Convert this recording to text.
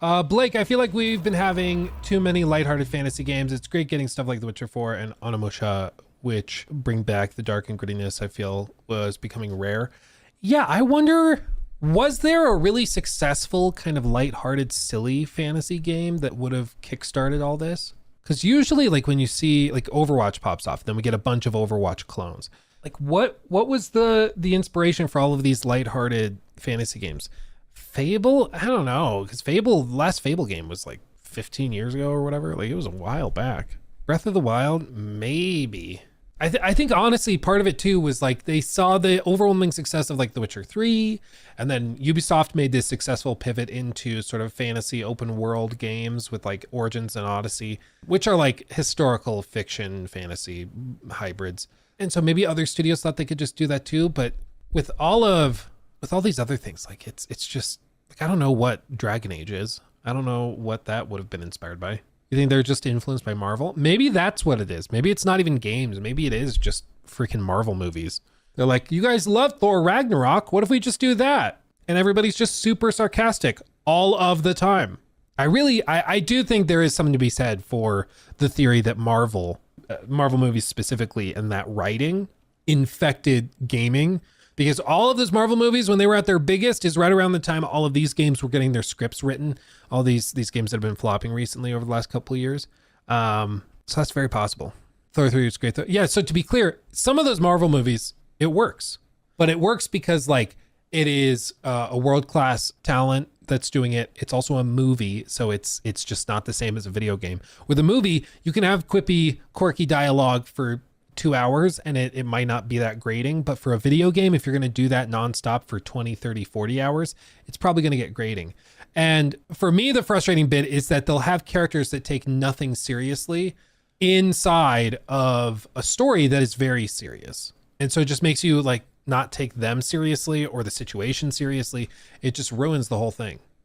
Blake, I feel like we've been having too many lighthearted fantasy games. It's great getting stuff like The Witcher 4 and Onimusha, which bring back the dark and grittiness I feel was becoming rare. Yeah, I wonder, was there a really successful kind of lighthearted, silly fantasy game that would have kickstarted all this? Because usually, like when you see like Overwatch pops off, then we get a bunch of Overwatch clones. Like what was the inspiration for all of these lighthearted fantasy games? Fable? I don't know, because Fable, the last Fable game was like 15 years ago or whatever. Like it was a while back. Breath of the Wild, maybe. I think honestly part of it too was like they saw the overwhelming success of like The Witcher 3, and then Ubisoft made this successful pivot into sort of fantasy open world games with like Origins and Odyssey, which are like historical fiction fantasy hybrids. And so maybe other studios thought they could just do that too, but with all these other things, like it's just like I don't know what Dragon Age is. I don't know what that would have been inspired by. You think they're just influenced by Marvel? Maybe that's what it is. Maybe it's not even games. Maybe it is just freaking Marvel movies. They're like, you guys love Thor Ragnarok. What if we just do that? And everybody's just super sarcastic all of the time. I do think there is something to be said for the theory that Marvel movies specifically, and that writing infected gaming. Because all of those Marvel movies, when they were at their biggest, is right around the time all of these games were getting their scripts written. All these games that have been flopping recently over the last couple of years. So that's very possible. Thor 3 is great though. Yeah, so to be clear, some of those Marvel movies, it works. But it works because like it is a world-class talent that's doing it. It's also a movie, so it's just not the same as a video game. With a movie, you can have quippy, quirky dialogue for 2 hours and it might not be that grating, but for a video game, if you're going to do that nonstop for 20, 30, 40 hours, it's probably going to get grating. And for me, the frustrating bit is that they'll have characters that take nothing seriously inside of a story that is very serious. And so it just makes you like not take them seriously or the situation seriously. It just ruins the whole thing.